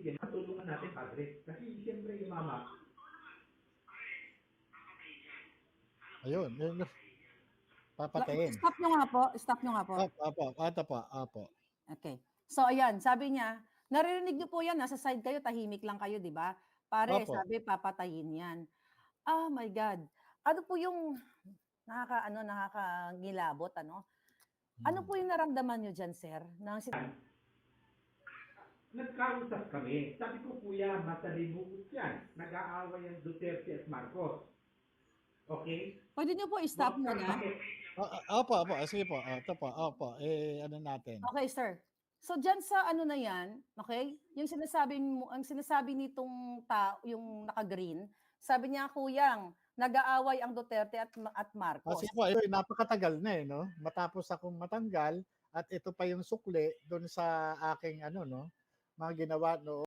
sige, matulungan natin, Padre. Kasi siyempre yung mama, Ayun, yun, papatayin. Stop nyo nga po. Stop nyo nga po. Apo. Okay. So, ayan, sabi niya, naririnig niyo po yan, nasa side kayo, tahimik lang kayo, di ba? Pare, Opo. sabi, papatayin yan. Oh my God. Ano po yung nakakangilabot, ano? Ano po yung naramdaman niyo dyan, sir? nagkausap kami. Sabi ko, kuya, matalimugot yan. Nag-aaway ang Duterte at Marcos. Okay? Pwede niyo po i-stop muna. Opo. Sige po. Ito po. Opo. Ano natin? Okay, sir. So diyan sa ano na 'yan, okay? Yung sinasabi mo, ang sinasabi nitong yung naka-green, sabi niya, "Kuyang, nag-aaway ang Duterte at Marcos." Kasi po, napakatagal na no? Matapos akong matanggal at ito pa yung sukli doon sa aking mga ginawa noon.